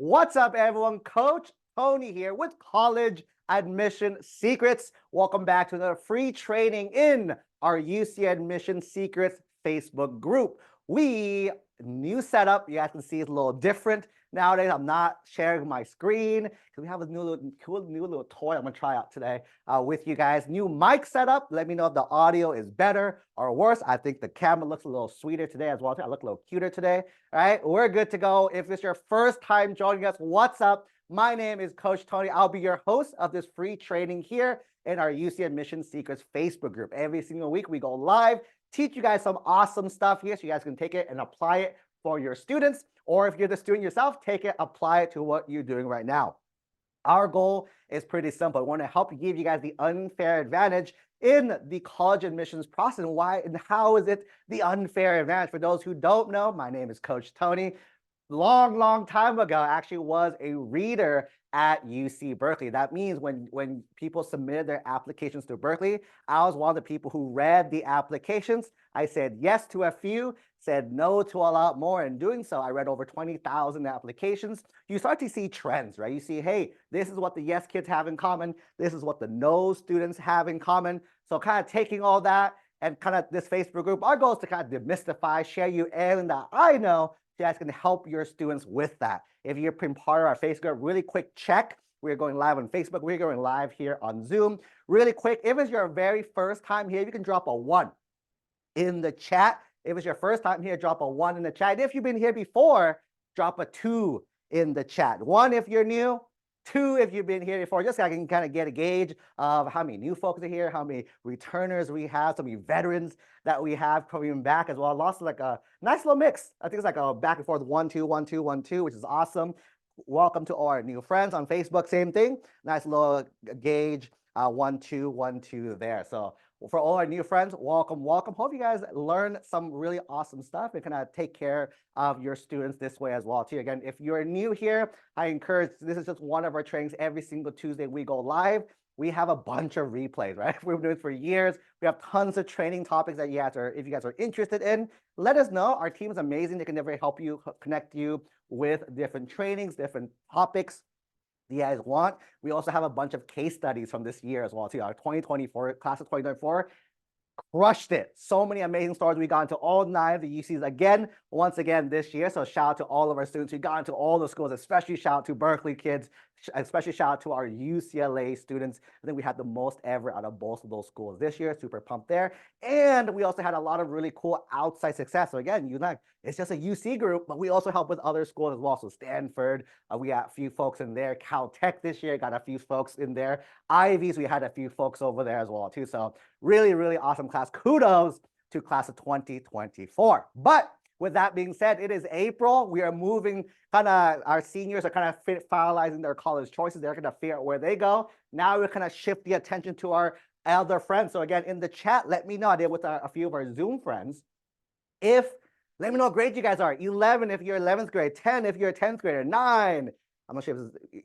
What's up, everyone? Coach Tony here with College Admission Secrets. Welcome back to another free training in our UC Admission Secrets Facebook group. New setup, you guys can see it's a little different. Nowadays, I'm not sharing my screen because we have a cool new little toy I'm gonna try out today with you guys. New mic setup. Let me know if the audio is better or worse. I think the camera looks a little sweeter today as well. I look a little cuter today. All right, we're good to go. If it's your first time joining us, what's up? My name is Coach Tony. I'll be your host of this free training here in our UC Admission Secrets Facebook group. Every single week we go live, teach you guys some awesome stuff here so you guys can take it and apply it for your students. Or if you're the student yourself, take it, apply it to what you're doing right now. Our goal is pretty simple. We want to help give you guys the unfair advantage in the college admissions process. And why and how is it the unfair advantage? For those who don't know, my name is Coach Tony. Long time ago, I actually was a reader at UC Berkeley. That means when people submitted their applications to Berkeley, I was one of the people who read the applications. I said yes to a few, said no to a lot more. In doing so, I read over 20,000 applications. You start to see trends, right? You see, hey, this is what the yes kids have in common. This is what the no students have in common. So kind of taking all that and kind of this Facebook group, our goal is to kind of demystify, share you everything that I know so you guys can help your students with that. If you're been part of our Facebook, really quick check. We're going live on Facebook. We're going live here on Zoom. Really quick, if it's your very first time here, you can drop a 1 in the chat. If it's your first time here, drop a 1 in the chat. If you've been here before, drop a 2 in the chat. 1 if you're new, 2 if you've been here before, just so I can kind of get a gauge of how many new folks are here, how many returners we have, so many veterans that we have coming back as well. Lots of like a nice little mix. I think it's like a back and forth 1, 2, 1, 2, 1, 2, which is awesome. Welcome to all our new friends on Facebook. Same thing. Nice little gauge 1, 2, 1, 2 there. So for all our new friends, welcome. Hope you guys learn some really awesome stuff and kind of take care of your students this way as well too. Again, if you're new here, I encourage, this is just one of our trainings. Every single Tuesday we go live. We have a bunch of replays, right? We've been doing it for years. We have tons of training topics that if you guys are interested in, let us know. Our team is amazing. They can never help you, connect you with different trainings, different topics you guys want. We also have a bunch of case studies from this year as well too. Our 2024 class of 2024 crushed it. So many amazing stories. We got into all 9 of the UCs once again this year. So shout out to all of our students. We got into all the schools, especially shout out to Berkeley kids, especially shout out to our UCLA students. I think we had the most ever out of both of those schools this year. Super pumped there. And we also had a lot of really cool outside success. So again, it's just a UC group, but we also help with other schools as well. So Stanford, we got a few folks in there. Caltech this year got a few folks in there. Ivies, we had a few folks over there as well too. So really awesome class. Kudos to class of 2024. But with that being said, it is April. We are moving, our seniors are finalizing their college choices. They're going to figure out where they go. Now we're going to shift the attention to our elder friends. So again, in the chat, let me know. I did with a few of our Zoom friends. Let me know what grade you guys are. 11 if you're 11th grade, 10 if you're a 10th grader, 9. I'm not sure if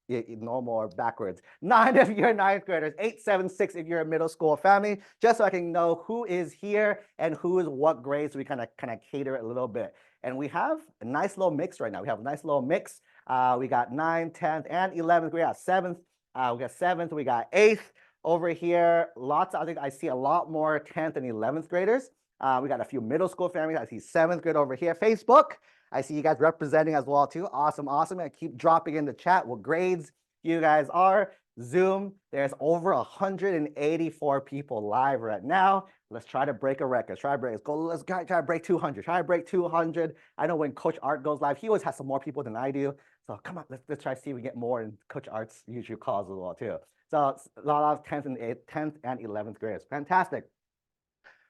this is normal or backwards. 9 if you're 9th graders, 8, 7, 6 if you're a middle school family, just so I can know who is here and who is what grade, so we kind of cater it a little bit. And we have a nice little mix right now. We have a nice little mix. We got 9th, 10th, and 11th. We got 7th. We got 7th. We got 8th over here. I think I see a lot more 10th and 11th graders. We got a few middle school families. I see 7th grade over here. Facebook, I see you guys representing as well too. Awesome. I keep dropping in the chat what grades you guys are. Zoom, there's over 184 people live right now. Let's try to break a record. Let's try to break 200. Try to break 200. I know when Coach Art goes live, he always has some more people than I do. So come on, let's try to see if we get more. And Coach Art's usually calls as well too. So a lot of 10th and 11th graders. Fantastic.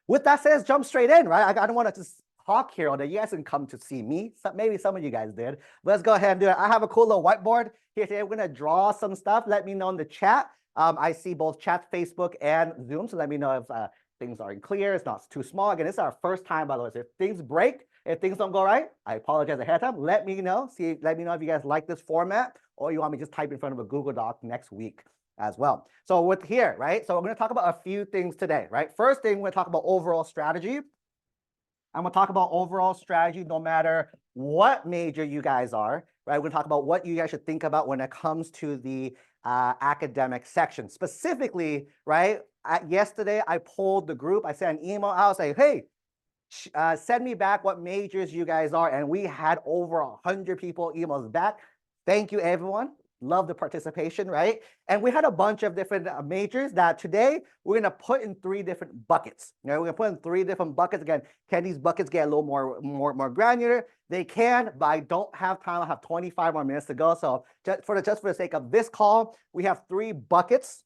With that said, let's jump straight in, right? I don't want to just talk here all day. You guys can come to see me. Maybe some of you guys did. But let's go ahead and do it. I have a cool little whiteboard here today. We're going to draw some stuff. Let me know in the chat. I see both chat, Facebook, and Zoom. So let me know if things aren't clear. It's not too small. Again, this is our first time, by the way. So if things break, if things don't go right, I apologize ahead of time. Let me know. Let me know if you guys like this format or you want me to just type in front of a Google Doc next week as well. So with here, right? So we're going to talk about a few things today, right? First thing, we're going to talk about overall strategy. I'm going to talk about overall strategy no matter what major you guys are, right? We're going to talk about what you guys should think about when it comes to the academic section. Specifically, right, yesterday I polled the group. I sent an email out saying, hey, send me back what majors you guys are. And we had over 100 people emails back. Thank you, everyone. Love the participation, right? And we had a bunch of different majors that today we're going to put in 3 different buckets. You know, we're going to put in 3 different buckets. Again, can these buckets get a little more granular? They can, but I don't have time. I have 25 more minutes to go. So just for the sake of this call, we have 3 buckets,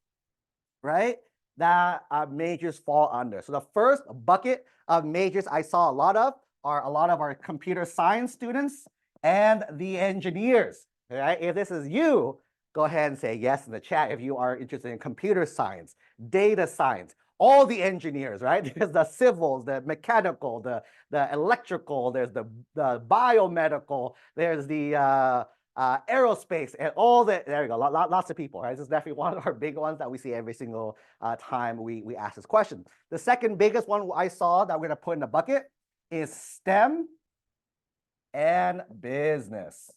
right, that majors fall under. So the first bucket of majors I saw a lot of are a lot of our computer science students and the engineers, right? If this is you, go ahead and say yes in the chat if you are interested in computer science, data science, all the engineers, right? There's the civils, the mechanical, the electrical, there's the biomedical, there's the aerospace, and all that. There we go. Lots of people, right? This is definitely one of our big ones that we see every single time we ask this question. The second biggest one I saw that we're going to put in the bucket is STEM and business.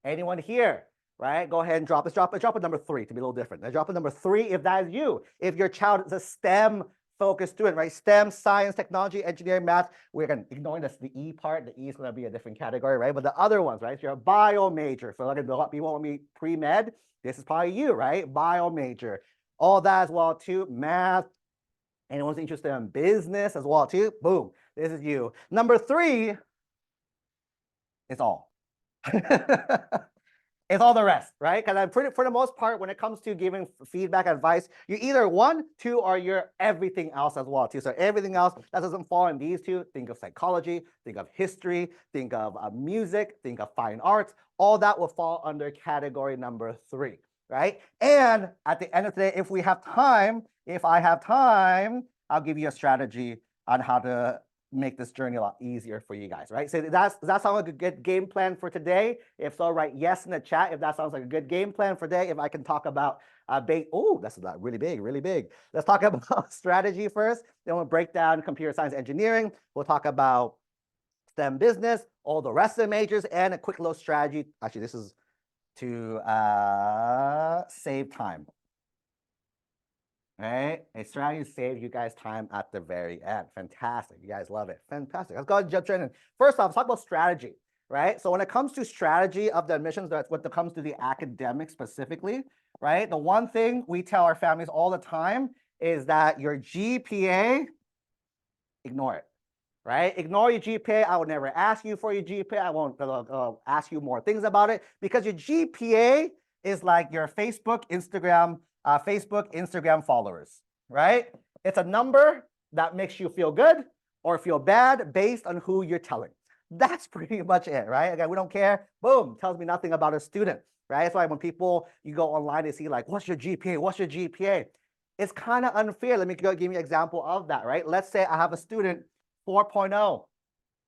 Anyone here? Right? Go ahead and drop it. Drop it number 3 to be a little different. Now drop it number 3 if that is you. If your child is a STEM focused student, right? STEM, science, technology, engineering, math. We're going to ignoring this, the E part. The E is going to be a different category, right? But the other ones, right? If you're a bio major, so like people want me pre-med, this is probably you, right? Bio major. All that as well too. Math. Anyone's interested in business as well too? Boom. This is you. Number 3 is all. It's all the rest, right? Because I'm for the most part, when it comes to giving feedback, advice, you're either 1, 2, or you're everything else as well too. So everything else that doesn't fall in these 2, think of psychology, think of history, think of music, think of fine arts. All that will fall under category number 3, right? And at the end of the day, if I have time, I'll give you a strategy on how to make this journey a lot easier for you guys, right? So does that sound like a good game plan for today? If so, write yes in the chat if that sounds like a good game plan for today. If I can talk about that's really big, really big. Let's talk about strategy first. Then we'll break down computer science engineering. We'll talk about STEM business, all the rest of the majors, and a quick little strategy. Actually, this is to save time. Right? A strategy to save you guys time at the very end. Fantastic. You guys love it. Fantastic. Let's go ahead and jump straight in. First off, let's talk about strategy, right? So when it comes to strategy of the admissions, that's when it comes to the academic specifically, right? The one thing we tell our families all the time is that your GPA, ignore it, right? Ignore your GPA. I will never ask you for your GPA. I won't ask you more things about it because your GPA is like your Facebook, Instagram followers, right? It's a number that makes you feel good or feel bad based on who you're telling. That's pretty much it, right? Again, we don't care. Boom, tells me nothing about a student, right? That's why when you go online, they see like, what's your GPA? What's your GPA? It's kind of unfair. Let me give you an example of that, right? Let's say I have a student 4.0.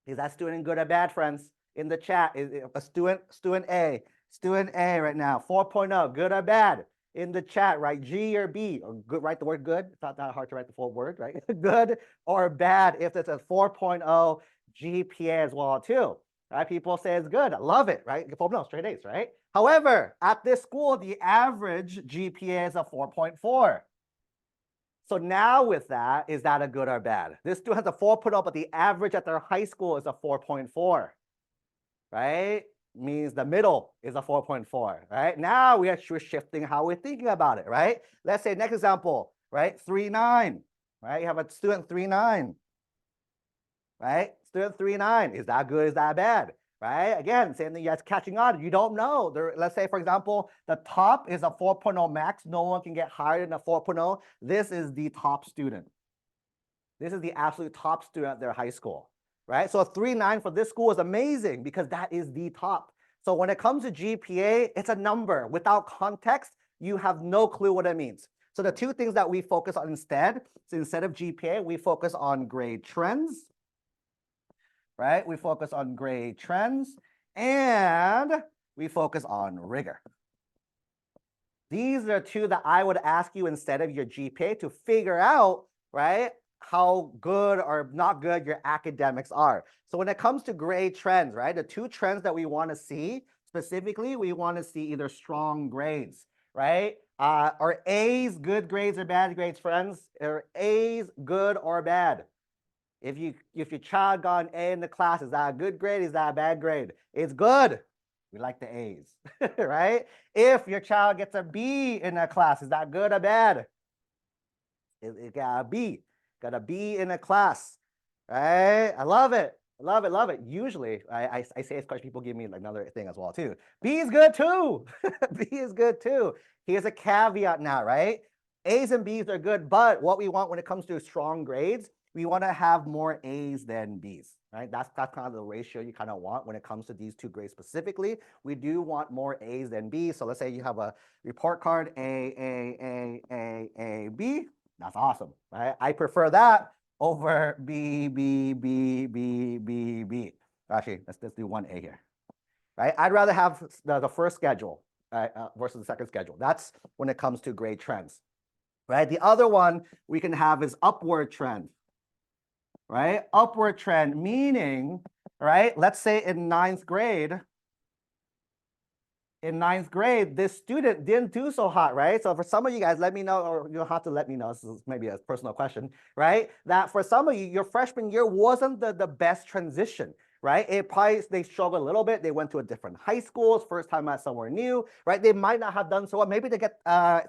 Is that student good or bad, friends? In the chat, is a student A right now, 4.0, good or bad? In the chat, right? G or B, or good, write the word good. It's not that hard to write the full word, right? Good or bad if it's a 4.0 GPA as well too, right? People say it's good. I love it, right? 4.0, straight A's, right? However, at this school, the average GPA is a 4.4. So now with that, is that a good or bad? This student has a 4.0, but the average at their high school is a 4.4, right? Means the middle is a 4.4, right? Now we're shifting how we're thinking about it, right? Let's say next example, right? 3.9, right? You have a student 3.9, right? Student 3.9, is that good? Is that bad? Right? Again, same thing, you guys catching on. You don't know. Let's say, for example, the top is a 4.0 max. No one can get higher than a 4.0. This is the top student. This is the absolute top student at their high school, right? So a 3.9 for this school is amazing because that is the top. So when it comes to GPA, it's a number. Without context, you have no clue what it means. So the 2 things that we focus on instead of GPA, we focus on grade trends, right? We focus on grade trends and we focus on rigor. These are 2 that I would ask you instead of your GPA to figure out, right, how good or not good your academics are. So when it comes to grade trends, right, the 2 trends that we want to see specifically, we want to see either strong grades, right? Are A's good grades or bad grades, friends? Are A's good or bad? If your child got an A in the class, is that a good grade? Is that a bad grade? It's good. We like the A's, right? If your child gets a B in a class, is that good or bad? It got a B. Got a B in a class, right? I love it. I love it, love it. Usually, I say this question, people give me another thing as well too. B is good too. B is good too. Here's a caveat now, right? A's and B's are good, but what we want when it comes to strong grades, we want to have more A's than B's, right? That's kind of the ratio you kind of want when it comes to these two grades specifically. We do want more A's than B's. So let's say you have a report card, A, B. That's awesome, right? I prefer that over B, B, B, B, B, B. Actually, let's do 1A here, right? I'd rather have the first schedule versus the second schedule. That's when it comes to grade trends, right? The other one we can have is upward trend, right? Upward trend, meaning, right? Let's say in ninth grade, this student didn't do so hot, right? So for some of you guys, let me know, or you don't have to let me know, this is maybe a personal question, right? That for some of you, your freshman year wasn't the best transition, right? They struggled a little bit. They went to a different high school, first time at somewhere new, right? They might not have done so well. Maybe they get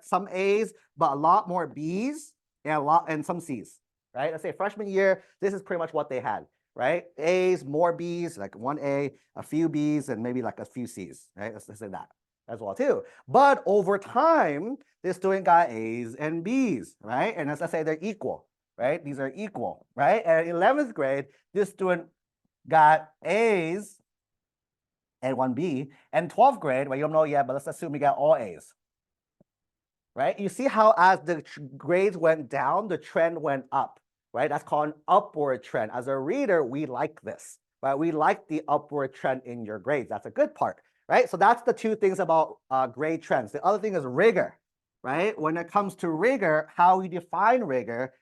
some A's, but a lot more B's and some C's, right? Let's say freshman year, this is pretty much what they had, right? A's, more B's, like 1A, a few B's, and maybe like a few C's, right? Let's say that as well too. But over time, this student got A's and B's, right? And let's say they're equal, right? These are equal, right? And in 11th grade, this student got A's and 1B. And 12th grade, well, you don't know yet, but let's assume we got all A's, right? You see how as the grades went down, the trend went up, right? That's called an upward trend. As a reader, we like this, right? We like the upward trend in your grades. That's a good part, right? So that's the two things about grade trends. The other thing is rigor, right? When it comes to rigor, how we define rigor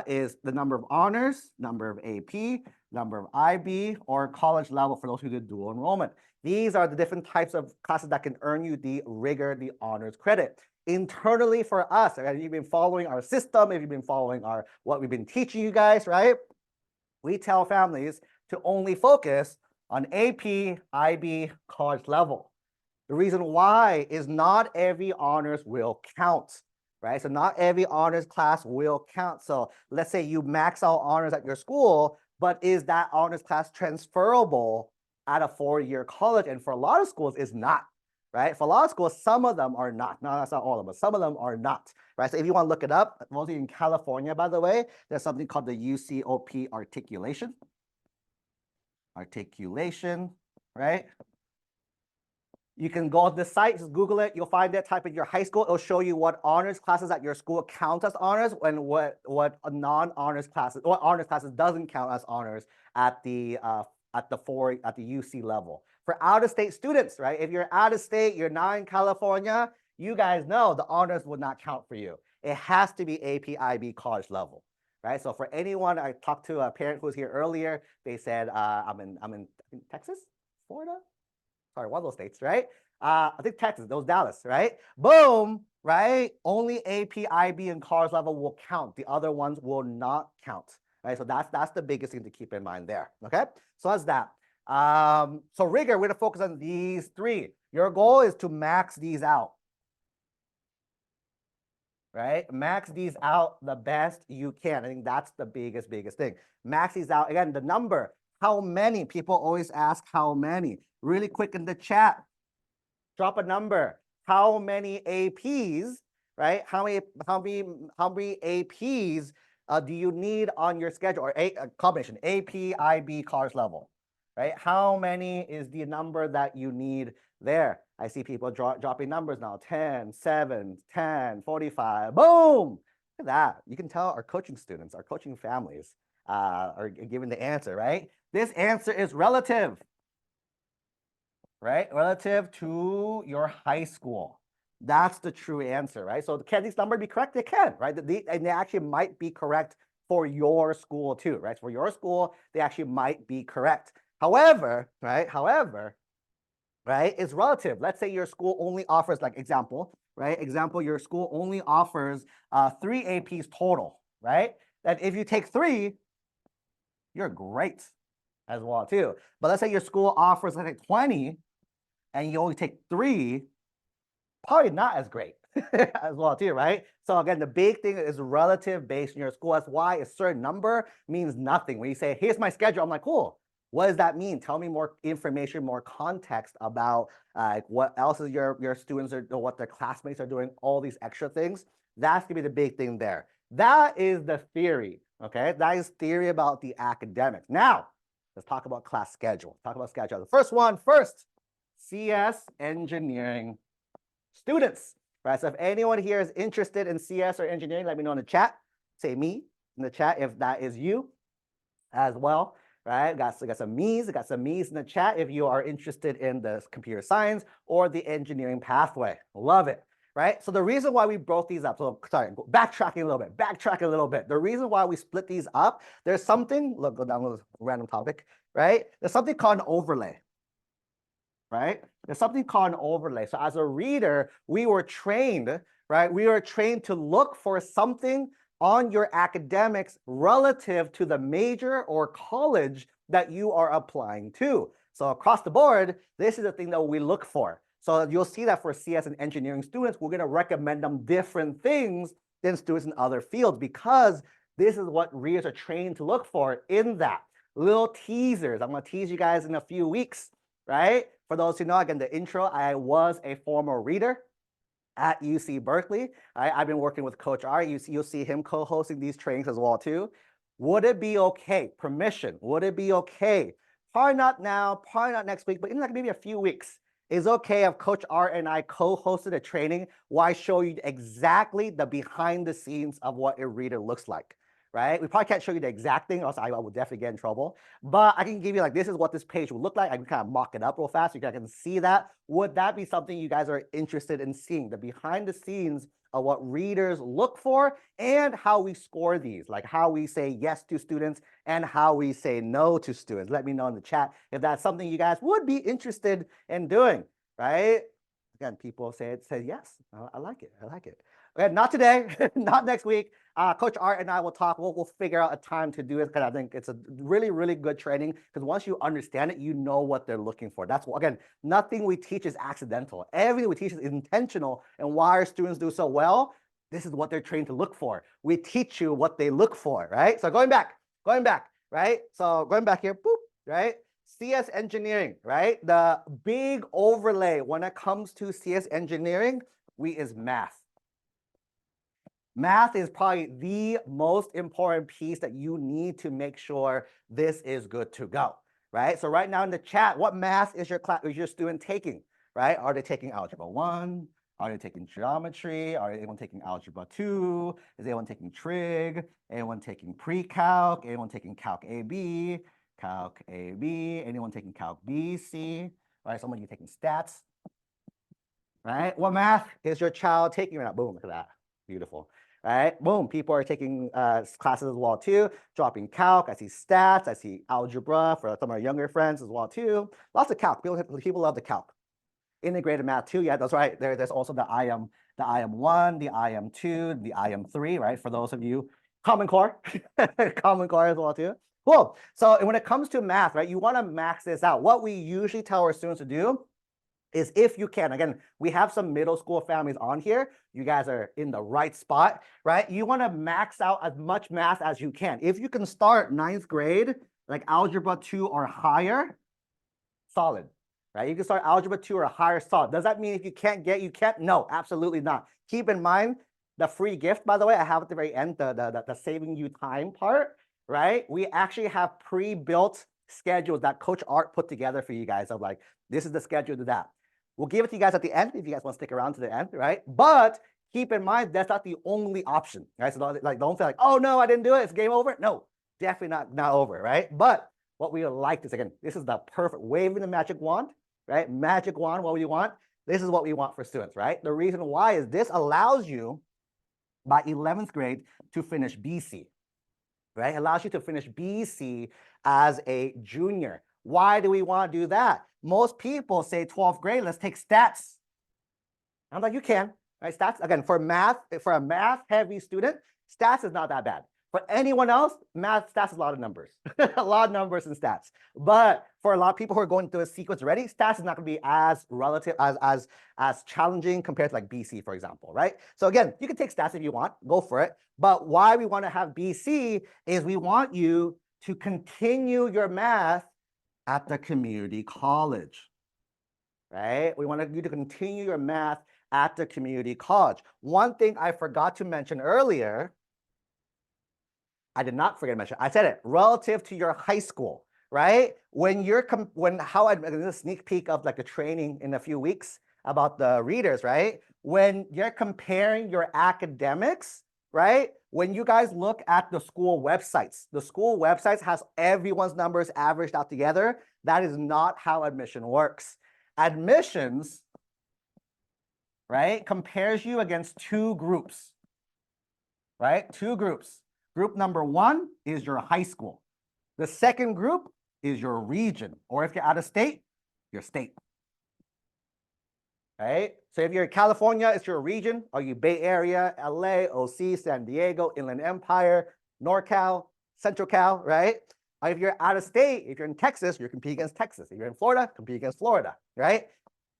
is the number of honors, number of AP, number of IB, or college level for those who did dual enrollment. These are the different types of classes that can earn you the rigor, the honors credit. Internally for us, and you've been following our system, if you've been following what we've been teaching you guys, right? We tell families to only focus on AP, IB, college level. The reason why is not every honors will count, right? So not every honors class will count. So let's say you max out honors at your school, but is that honors class transferable at a 4-year college? And for a lot of schools, it's not. Right? For a lot of schools, some of them are not. No, that's not all of them, but some of them are not. Right? So if you want to look it up, mostly in California, by the way, there's something called the UCOP articulation. Articulation, right? You can go to the site, just Google it. You'll find it. Type in your high school. It'll show you what honors classes at your school count as honors, and what non-honors classes, what honors classes doesn't count as honors at the UC level. For out-of-state students, right? If you're out of state, you're not in California, you guys know the honors would not count for you. It has to be AP, IB, college level, right? So for anyone, I talked to a parent who was here earlier. They said, I'm in Texas, Florida. Sorry, one of those states, right? I think Texas, those Dallas, right? Boom, right? Only AP, IB, and college level will count. The other ones will not count, right? So that's the biggest thing to keep in mind there, okay? So that's that. So rigor, we're gonna focus on these three. Your goal is to max these out, right? Max these out the best you can. I think that's the biggest thing. Max these out. Again, the number, how many? People always ask how many. Really quick in the chat, drop a number. How many APs, right? How many APs do you need on your schedule, or a combination, AP, IB, college level, right? How many is the number that you need there? I see people dropping numbers now, 10, 7, 10, 45, boom. Look at that. You can tell our coaching students, our coaching families are giving the answer, right? This answer is relative, right? Relative to your high school. That's the true answer, right? So can these numbers be correct? They can, right? And they actually might be correct for your school too, right? For your school, they actually might be correct. However, right? However, right? It's relative. Let's say your school only offers, like example, right? Example, your school only offers 3 APs total, right? That if you take 3, you're great as well too. But let's say your school offers, let's say 20, and you only take 3, probably not as great as well too, right? So again, the big thing is relative based in your school. That's why a certain number means nothing. When you say, here's my schedule, I'm like, cool. What does that mean? Tell me more information, more context about what else is your students are, or what their classmates are doing, all these extra things. That's gonna be the big thing there. That is the theory, okay? That is theory about the academics. Now, let's talk about class schedule. Talk about schedule. The first one first, CS engineering students, right? So if anyone here is interested in CS or engineering, let me know in the chat. Say me in the chat if that is you as well, right? Got some me's in the chat if you are interested in the computer science or the engineering pathway. Love it, right? So the reason why we broke these up, so sorry, backtracking a little bit. The reason why we split these up, there's something, look, go down to a random topic, right? There's something called an overlay. Right? There's something called an overlay. So as a reader, we were trained, right? We were trained to look for something on your academics relative to the major or college that you are applying to. So across the board, this is the thing that we look for. So you'll see that for CS and engineering students, we're going to recommend them different things than students in other fields because this is what readers are trained to look for in that. Little teasers. I'm going to tease you guys in a few weeks, right? For those who know, again, the intro, I was a former reader at UC Berkeley. I've been working with Coach R. You'll see him co-hosting these trainings as well too. Would it be okay? Permission. Would it be okay? Probably not now, probably not next week, but in like maybe a few weeks. Is okay if Coach R and I co-hosted a training where I show you exactly the behind the scenes of what a reader looks like. Right? We probably can't show you the exact thing, else I would definitely get in trouble. But I can give you like, this is what this page would look like. I can kind of mock it up real fast so you guys can see that. Would that be something you guys are interested in seeing? The behind the scenes of what readers look for and how we score these, like how we say yes to students and how we say no to students. Let me know in the chat if that's something you guys would be interested in doing, right? Again, people say yes. I like it. I like it. Okay, not today, not next week. Coach Art and I will talk. We'll figure out a time to do it because I think it's a really, really good training because once you understand it, you know what they're looking for. That's what, again, nothing we teach is accidental. Everything we teach is intentional. And why our students do so well, this is what they're trained to look for. We teach you what they look for, right? So going back, right? So going back here, boop, right? CS engineering, right? The big overlay when it comes to CS engineering, is math. Math is probably the most important piece that you need to make sure this is good to go, right? So right now in the chat, what math is your student taking, right? Are they taking Algebra 1? Are they taking geometry? Are anyone taking Algebra 2? Is anyone taking trig? Anyone taking pre-calc? Anyone taking Calc AB? Calc AB? Anyone taking Calc BC? Right? Some of you taking stats, right? What math is your child taking right now? Boom, look at that. Beautiful. Right? Boom. People are taking classes as well too. Dropping calc. I see stats. I see algebra for some of our younger friends as well too. Lots of calc. People love the calc. Integrated math too. Yeah, that's right. There's also the IM1, the IM2, the IM3. Right? For those of you, Common Core, Common Core as well too. Cool. So when it comes to math, right, you want to max this out. What we usually tell our students to do is if you can, again, we have some middle school families on here. You guys are in the right spot, right? You want to max out as much math as you can. If you can start 9th grade, like Algebra 2 or higher, solid, right? You can start Algebra 2 or higher, solid. Does that mean if you can't? No, absolutely not. Keep in mind, the free gift, by the way, I have at the very end, the saving you time part, right? We actually have pre-built schedules that Coach Art put together for you guys of like, this is the schedule to that. We'll give it to you guys at the end if you guys want to stick around to the end, right? But keep in mind, that's not the only option, right? So don't feel like, oh no, I didn't do it, it's game over. No, definitely not over, right? But what we would like is, again, this is the perfect waving the magic wand, right? Magic wand, what do you want? This is what we want for students, right? The reason why is this allows you by 11th grade to finish BC, right? It allows you to finish BC as a junior. Why do we want to do that? most people say 12th grade, let's take stats. I'm like, you can, right? Stats, again, for a math-heavy student, stats is not that bad. For anyone else, stats is a lot of numbers, a lot of numbers and stats. But for a lot of people who are going through a sequence already, stats is not going to be as relative, as challenging compared to like BC, for example, right? So again, you can take stats if you want, go for it. But why we want to have BC is we want you to continue your math at the community college, right? We want you to continue your math at the community college. One thing I forgot to mention earlier, I did not forget to mention, I said it, relative to your high school, right? I'm going to sneak peek of like the training in a few weeks about the readers, right? When you're comparing your academics, right? When you guys look at the school websites has everyone's numbers averaged out together. That is not how admission works. Admissions, right, compares you against two groups, right? Two groups. Group number one is your high school. The second group is your region, or if you're out of state, your state. Right? So if you're in California, it's your region. Are you Bay Area, LA, OC, San Diego, Inland Empire, NorCal, Central Cal, right? If you're out of state, if you're in Texas, you compete against Texas. If you're in Florida, compete against Florida, right?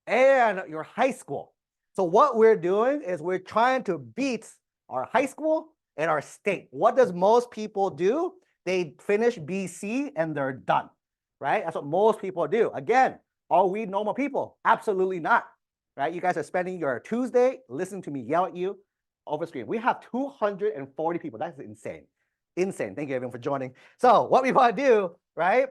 And your high school. So what we're doing is we're trying to beat our high school and our state. What does most people do? They finish BC and they're done, right? That's what most people do. Again, are we normal people? Absolutely not, right? You guys are spending your Tuesday listening to me yell at you over screen. We have 240 people. That's insane. Insane. Thank you, everyone, for joining. So what we want to do, right?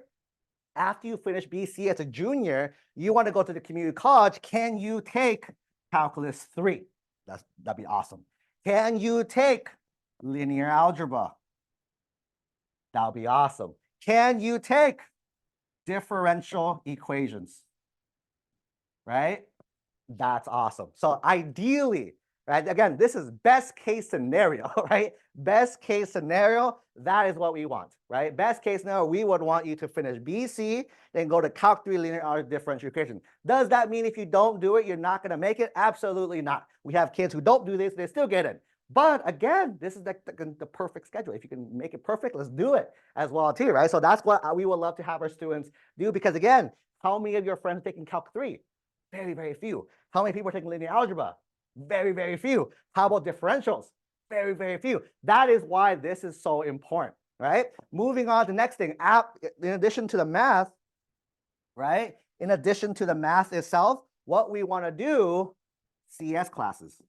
After you finish BC as a junior, you want to go to the community college. Can you take Calculus 3? That'd be awesome. Can you take linear algebra? That'll be awesome. Can you take differential equations? Right? That's awesome. So ideally, right? Again, this is best case scenario, right? Best case scenario, that is what we want, right? Best case scenario, we would want you to finish BC, then go to Calc 3 linear algebra differential equation. Does that mean if you don't do it, you're not going to make it? Absolutely not. We have kids who don't do this, they still get it. But again, this is the perfect schedule. If you can make it perfect, let's do it as well too, right? So that's what we would love to have our students do, because again, how many of your friends are taking Calc 3? Very, very few. How many people are taking linear algebra? Very, very few. How about differentials? Very, very few. That is why this is so important, right? Moving on to the next thing, in addition to the math, right? In addition to the math itself, what we want to do, CS classes.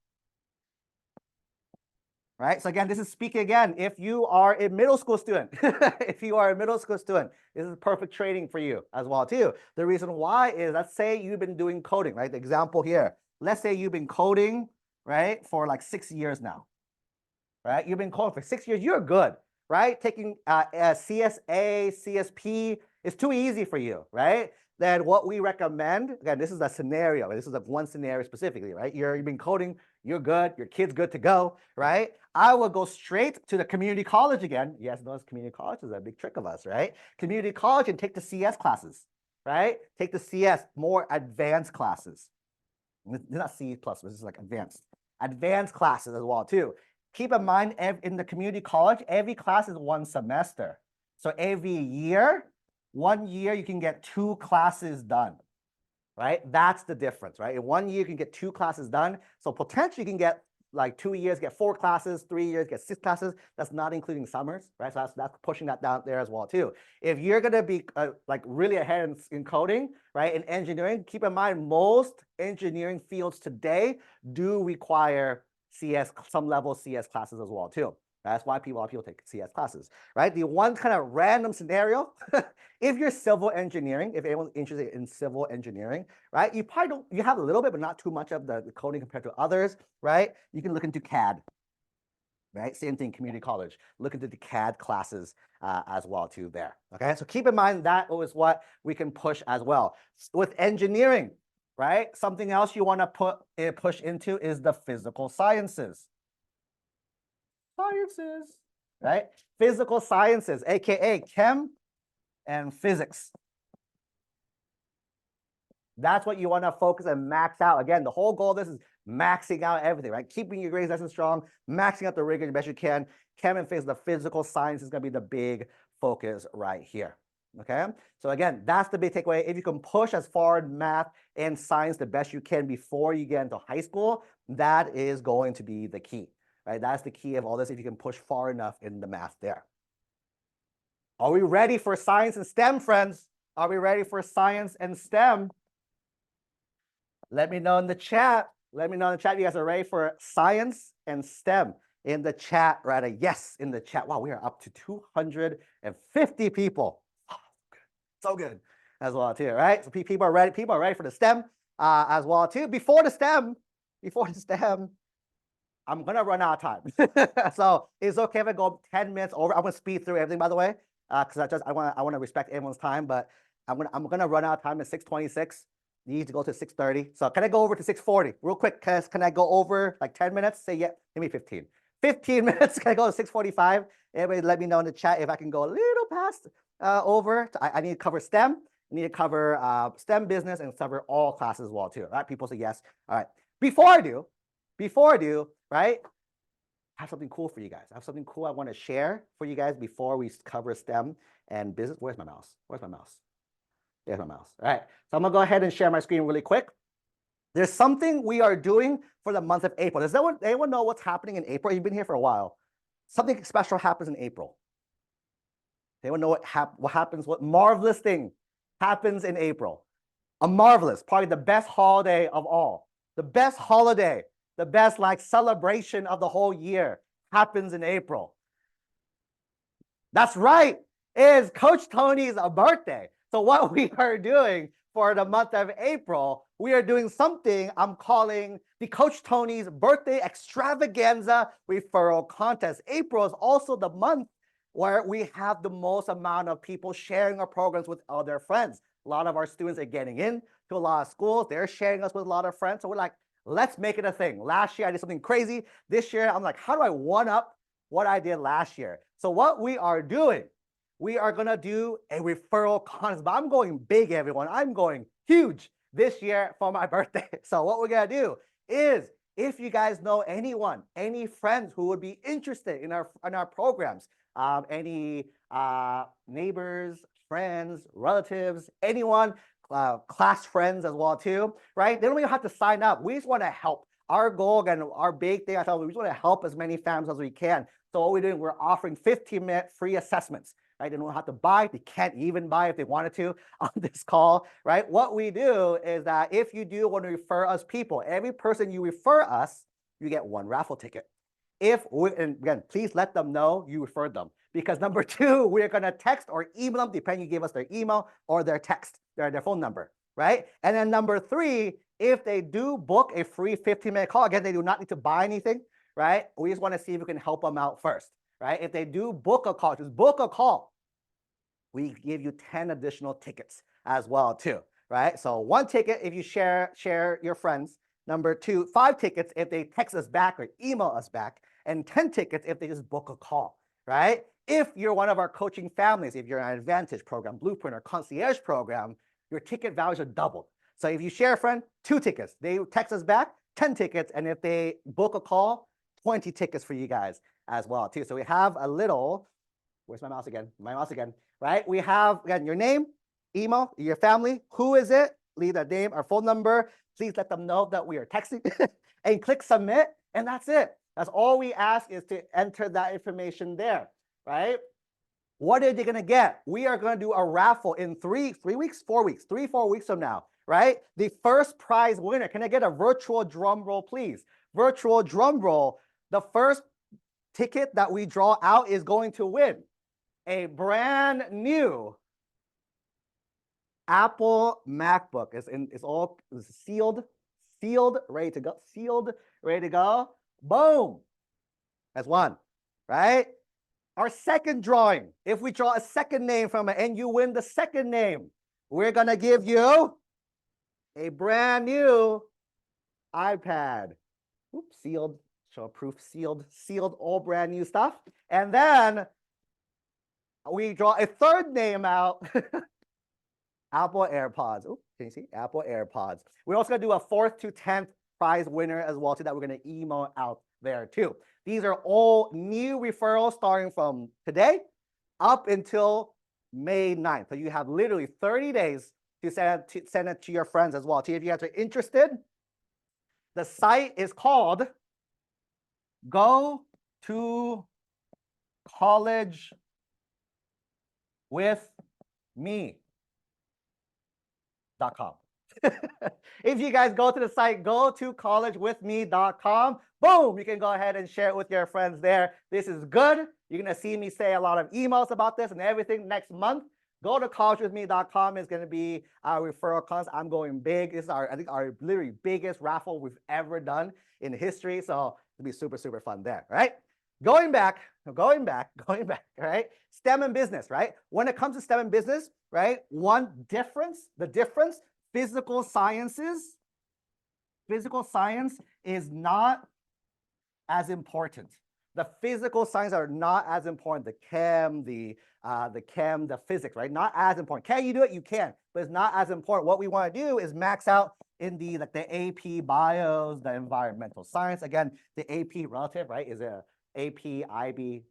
Right? So again, this is speaking again, if you are a middle school student, if you are a middle school student, this is perfect training for you as well too. The reason why is, let's say you've been doing coding, right? The example here, let's say you've been coding, right, for like 6 years now, right? You've been coding for 6 years, you're good, right? Taking CSA, CSP is too easy for you, right? Then what we recommend, again, this is a scenario, this is like one scenario specifically, right? You've been coding, you're good, your kid's good to go, right? I will go straight to the community college again. Yes, those community college is a big trick of us, right? Community college and take the CS classes, right? Take the CS, more advanced classes. It's not C plus, this is like advanced classes as well too. Keep in mind, in the community college, every class is 1 semester. So every year, 1 year, you can get 2 classes done, right? That's the difference, right? In 1 year, you can get 2 classes done. So potentially you can get like 2 years, get 4 classes, 3 years, get 6 classes. That's not including summers, right? So that's pushing that down there as well too. If you're gonna be like really ahead in coding, right, in engineering, keep in mind most engineering fields today do require CS, some level of CS classes as well too. That's why a lot of people take CS classes, right? The one kind of random scenario, if you're civil engineering, if anyone's interested in civil engineering, right? You probably don't, you have a little bit, but not too much of the coding compared to others, right? You can look into CAD, right? Same thing, community college. Look into the CAD classes as well too there, okay? So keep in mind that is what we can push as well. With engineering, right? Something else you want to push into is the physical sciences. Right? Physical sciences, aka chem and physics. That's what you want to focus and max out. Again, the whole goal of this is maxing out everything, right? Keeping your grades nice and strong, maxing out the rigor the best you can. Chem and physics, the physical science is going to be the big focus right here. Okay, so again, that's the big takeaway. If you can push as far in math and science the best you can before you get into high school, that is going to be the key, right? That's the key of all this. If you can push far enough in the math there. Are we ready for science and STEM, friends? Are we ready for science and STEM? Let me know in the chat. Let me know in the chat. You guys are ready for science and STEM in the chat, right? A yes in the chat. Wow, we are up to 250 people. Oh, so good as well too, right? So people are ready. People are ready for the STEM as well too. Before the STEM, I'm gonna run out of time. So it's okay if I go 10 minutes over. I'm gonna speed through everything, by the way, because I want to respect everyone's time. But I'm gonna run out of time at 6:26. Need to go to 6:30. So can I go over to 6:40 real quick? Can I go over like 10 minutes? Say yeah, give me 15. 15 minutes. Can I go to 6:45? Everybody, let me know in the chat if I can go a little past over. I need to cover STEM. I need to cover STEM business and cover all classes as well too. All right, people say yes. All right. Before I do, right? I have something cool for you guys. I have something cool I want to share for you guys before we cover STEM and business. Where's my mouse? Where's my mouse? There's my mouse. All right. So I'm going to go ahead and share my screen really quick. There's something we are doing for the month of April. Does anyone know what's happening in April? You've been here for a while. Something special happens in April. Anyone know what happens? What marvelous thing happens in April? A marvelous, probably the best holiday of all. The best holiday, the best like celebration of the whole year happens in April. That's right. Is Coach Tony's birthday. So what we are doing for the month of April, we are doing something I'm calling the Coach Tony's Birthday Extravaganza Referral Contest. April is also the month where we have the most amount of people sharing our programs with other friends. A lot of our students are getting in to a lot of schools. They're sharing us with a lot of friends. So we're like, let's make it a thing. Last year, I did something crazy. This year, I'm like, how do I one up what I did last year? So what we are doing, we are going to do a referral contest. But I'm going big, everyone. I'm going huge this year for my birthday. So what we're going to do is, if you guys know anyone, any friends who would be interested in our programs, any neighbors, friends, relatives, anyone, class friends as well too, right? They don't even have to sign up. We just want to help. Our goal and our big thing, I thought we just want to help as many families as we can. So what we're doing, we're offering 15-minute free assessments. Right? They don't have to buy. They can't even buy if they wanted to on this call, right? What we do is that if you do want to refer us people, every person you refer us, you get one raffle ticket. And again, please let them know you referred them. Because number two, we're going to text or email them, depending you give us their email or their text, their phone number, right? And then number three, if they do book a free 15-minute call, again, they do not need to buy anything, right? We just want to see if we can help them out first. Right? If they do book a call, just book a call, we give you 10 additional tickets as well too, right? So 1 ticket if you share your friends. Number 2, 5 tickets if they text us back or email us back, and 10 tickets if they just book a call, right? If you're one of our coaching families, if you're an Advantage program, Blueprint, or Concierge program, your ticket values are doubled. So if you share a friend, 2 tickets. They text us back, 10 tickets, and if they book a call, 20 tickets for you guys as well too. So we have a little, where's my mouse again? My mouse again, right? We have, again, your name, email, your family, who is it? Leave their name, our phone number. Please let them know that we are texting and click submit, and that's it. That's all we ask is to enter that information there, right? What are they going to get? We are going to do a raffle in 4 weeks from now, right? The first prize winner, can I get a virtual drum roll, please? Virtual drum roll. The first ticket that we draw out is going to win a brand new Apple MacBook. It's all sealed, ready to go. Boom. That's one, right? Our second drawing, if we draw a second name from it and you win the second name, we're going to give you a brand new iPad. Oops, sealed, show proof, sealed, all brand new stuff. And then we draw a third name out, Apple AirPods. Oops, Can you see? Apple AirPods. We're also going to do a 4th to 10th prize winner as well, too, that we're going to email out there, too. These are all new referrals starting from today up until May 9th. So you have literally 30 days to send it to your friends as well. Too. If you guys are interested, the site is called Go to College with me.com. If you guys go to the site, go to collegewithme.com, boom, you can go ahead and share it with your friends there. This is good. You're going to see me say a lot of emails about this and everything next month. Go to collegewithme.com. Is going to be our referral contest. I'm going big. This is I think our literally biggest raffle we've ever done in history. So it'll be super, super fun there, right? Going back, right? STEM and business, right? When it comes to STEM and business, right? The difference, physical science is not as important. The physical sciences are not as important. The chem, the physics, right? Not as important. Can you do it? You can, but it's not as important. What we want to do is max out in the AP bios, the environmental science. Again, the AP relative, right, is a AP, IB,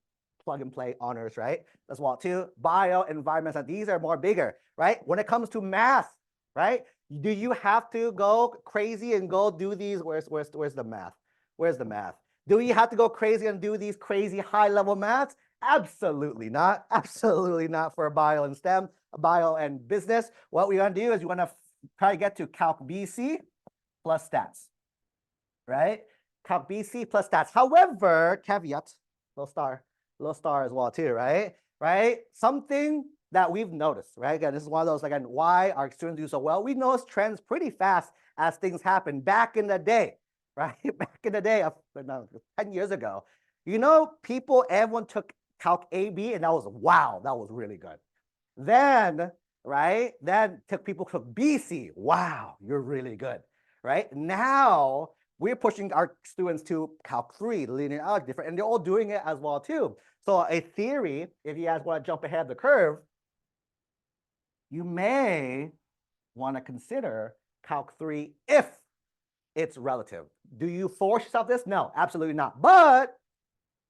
plug and play honors, right? As well too. Bio, environmental, these are more bigger, right? When it comes to math, right? Do you have to go crazy and go do these? Where's the math? Where's the math? Do you have to go crazy and do these crazy high-level maths? Absolutely not. Absolutely not for bio and STEM, bio and business. What we want to do is you want to try to get to Calc BC plus stats, right? Calc BC plus stats. However, caveat, little star as well too, right? Right? Something that we've noticed, right? Again, this is one of those, again, why our students do so well. We notice trends pretty fast as things happen. Back in the day, right? Back in the day, 10 years ago, everyone took Calc AB, and that was, wow, that was really good. Then, right? Then people took BC. Wow, you're really good, right? Now, we're pushing our students to Calc 3, linear algebra, different, and they're all doing it as well too. So a theory, if you guys want to jump ahead of the curve, you may want to consider Calc 3 if it's relative. Do you force yourself this? No, absolutely not. But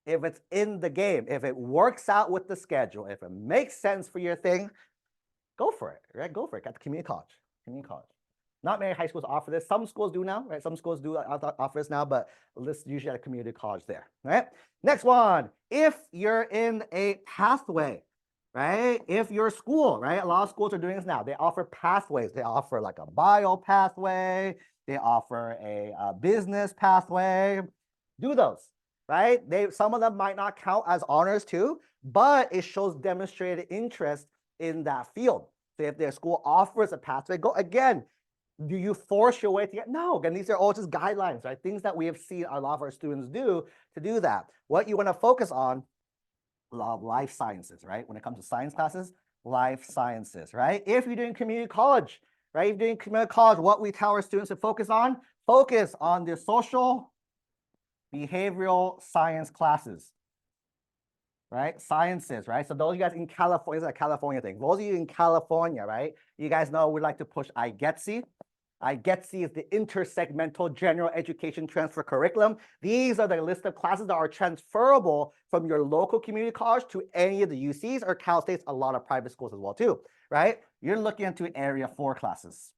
if it's in the game, if it works out with the schedule, if it makes sense for your thing, go for it, right? Go for it. Got the community college. Not many high schools offer this. Some schools do now, right? Some schools do offer this now, but this usually at a community college there, right? Next one, if you're in a pathway, right? If your school, right? A lot of schools are doing this now. They offer pathways. They offer like a bio pathway. They offer a business pathway. Do those, right? Some of them might not count as honors too, but it shows demonstrated interest in that field. So if their school offers a pathway, go again. Do you force your way to get? No, again, these are all just guidelines, right? Things that we have seen a lot of our students do to do that. What you want to focus on, a lot of life sciences, right? When it comes to science classes, life sciences, right? If you're doing community college, right? If you're doing community college, what we tell our students to focus on the social behavioral science classes, right? Sciences, right? So those of you guys in California, this is a California thing. Those of you in California, right? You guys know we like to push IGETC. IGETC is the Intersegmental General Education Transfer Curriculum. These are the list of classes that are transferable from your local community college to any of the UCs or Cal States, a lot of private schools as well too, right? You're looking into Area 4 classes.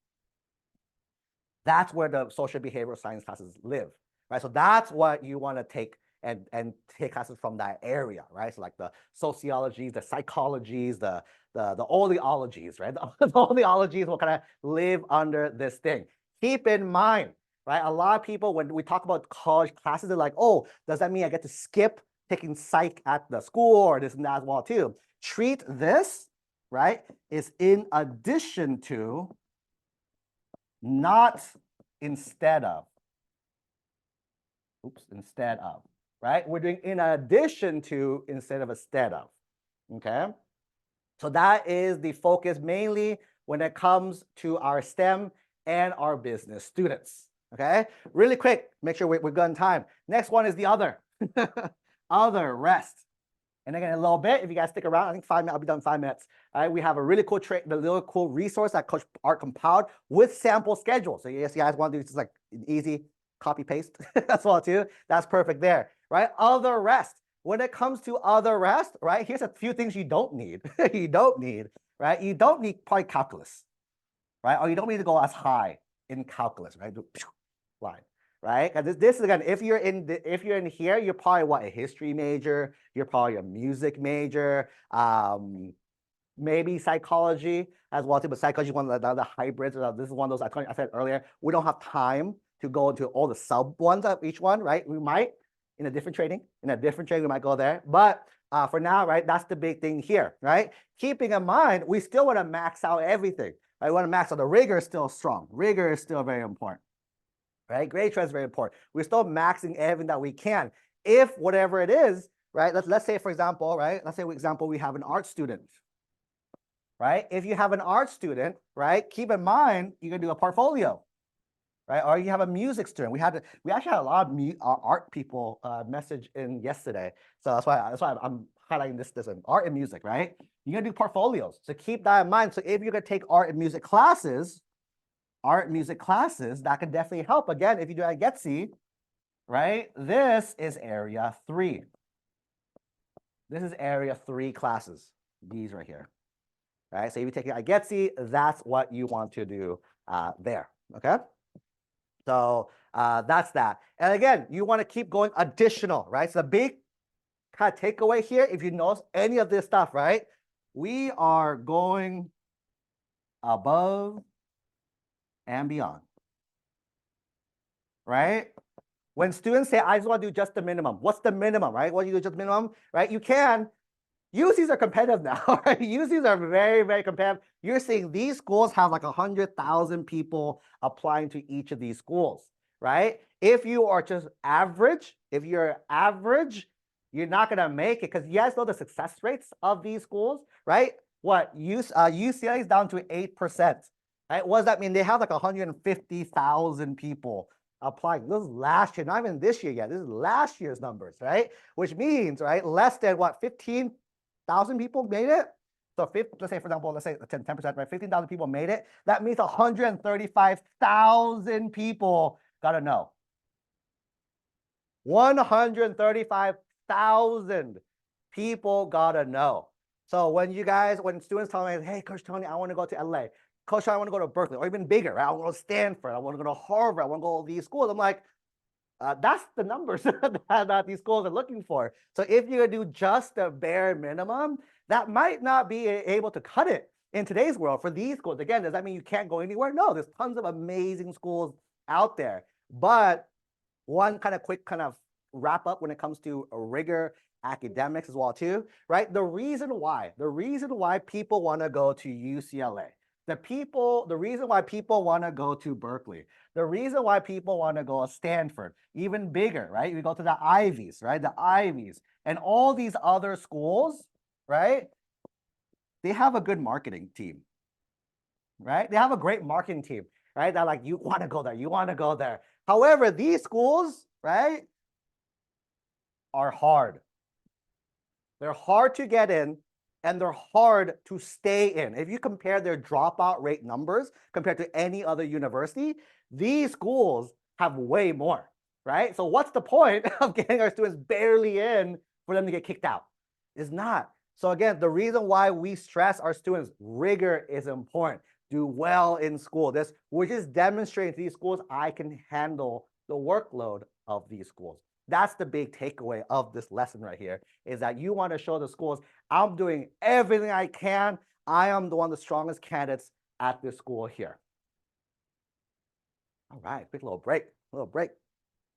That's where the social behavioral science classes live, right? So that's what you want to take and take classes from that area, right? So like the sociologies, the psychologies, the oleologies, right? The oleologies will kind of live under this thing. Keep in mind, right? A lot of people, when we talk about college classes, they're like, oh, does that mean I get to skip taking psych at the school or this and that as well too? Treat this, right, is in addition to, not instead of. Oops, instead of, right? We're doing in addition to instead of instead of, okay? So that is the focus mainly when it comes to our STEM and our business students, okay? Really quick, make sure we're good on time. Next one is the other, other, rest. And again, in a little bit, if you guys stick around, I think 5 minutes, I'll be done in 5 minutes. All right, we have a really cool resource that Coach Art compiled with sample schedules. So yes, you guys want to do just like an easy copy paste as well too. That's perfect there, right? Other rest. When it comes to other rest, right? Here's a few things you don't need. You don't need, right? You don't need probably calculus, right? Or you don't need to go as high in calculus, right? Line. Right? Because this is again, if you're in here, you're probably what, a history major, you're probably a music major, maybe psychology as well too, but psychology is one of the hybrids. This is one of those I said earlier. We don't have time to go into all the sub ones of each one, right? We might in a different training, we might go there, but for now, right? That's the big thing here, right? Keeping in mind, we still want to max out everything. Right? We want to max out the rigor is still strong. Rigor is still very important. Right? Grade trend is very important. We're still maxing everything that we can. If whatever it is, right? Let's say, for example, right? Let's say, for example, we have an art student, right? If you have an art student, right? Keep in mind, you can do a portfolio, right? Or you have a music student. We actually had a lot of art people message in yesterday. So that's why I'm highlighting this art and music, right? You're gonna do portfolios. So keep that in mind. So if you're gonna take art and music classes, that can definitely help. Again, if you do at Getsy, right? This is area 3. This is area 3 classes, these right here, right? So if you take it at Getsy, that's what you want to do there, okay? So that's that. And again, you want to keep going additional, right? So the big kind of takeaway here, if you notice any of this stuff, right? We are going above and beyond, right? When students say, I just want to do just the minimum, what's the minimum, right? What do you do just minimum, right? You can. UCs are competitive now, right? UCs are very, very competitive. You're seeing these schools have like 100,000 people applying to each of these schools, right? If you are just average, you're not going to make it, because you guys know the success rates of these schools, right? What? UCLA is down to 8%. Right? What does that mean? They have like 150,000 people applying. This is last year, not even this year yet. This is last year's numbers, right? Which means, right, less than what, 15,000 people made it? So let's say, for example, let's say 10%, right? 15,000 people made it. That means 135,000 people got to know. 135,000 people got to know. So when students tell me, hey, Coach Tony, I want to go to LA. Coach, I want to go to Berkeley, or even bigger, right? I want to go to Stanford. I want to go to Harvard. I want to go to these schools. I'm like, that's the numbers that these schools are looking for. So if you're going to do just the bare minimum, that might not be able to cut it in today's world for these schools. Again, does that mean you can't go anywhere? No, there's tons of amazing schools out there. But one kind of quick kind of wrap up when it comes to rigor academics as well too, right? The reason why people want to go to UCLA, the reason why people want to go to Berkeley, the reason why people want to go to Stanford, even bigger, right? We go to the Ivies, right? The Ivies and all these other schools, right? They have a good marketing team, right? They have a great marketing team, right? They're like, you want to go there, you want to go there. However, these schools, right, are hard. They're hard to get in, and they're hard to stay in. If you compare their dropout rate numbers compared to any other university, these schools have way more, right? So what's the point of getting our students barely in for them to get kicked out? It's not. So again, the reason why we stress our students, rigor is important. Do well in school. We're just demonstrating to these schools, I can handle the workload of these schools. That's the big takeaway of this lesson right here, is that you want to show the schools, I'm doing everything I can. I am one of the strongest candidates at this school here. All right, quick little break.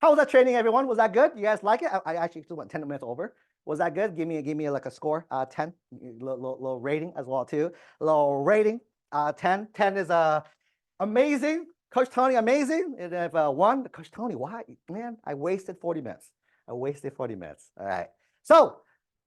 How was that training, everyone? Was that good? You guys like it? I actually went 10 minutes over. Was that good? Give me like a score, 10, little rating as well too. Little rating, 10. 10 is amazing. Coach Tony, amazing. And if 1, Coach Tony, why? Man, I wasted 40 minutes. All right. So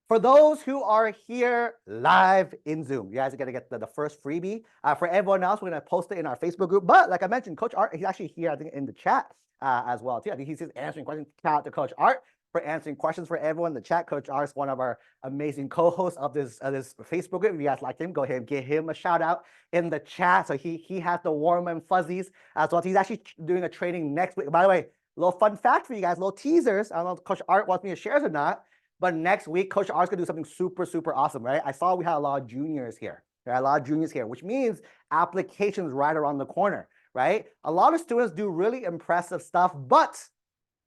for those who are here live in Zoom, you guys are going to get the first freebie. For everyone else, we're going to post it in our Facebook group. But like I mentioned, Coach Art, he's actually here, I think, in the chat as well, too. I think he's just answering questions. Shout out to Coach Art. for answering questions for everyone in the chat. Coach R is one of our amazing co-hosts of this Facebook group. If you guys like him, go ahead and give him a shout out in the chat. So he has the warm and fuzzies as well. He's actually doing a training next week. By the way, little fun fact for you guys, little teasers. I don't know if Coach Art wants me to share this or not, but next week, Coach Art's gonna do something super, super awesome, right? I saw we had a lot of juniors here. There are a lot of juniors here, which means applications right around the corner, right? A lot of students do really impressive stuff, but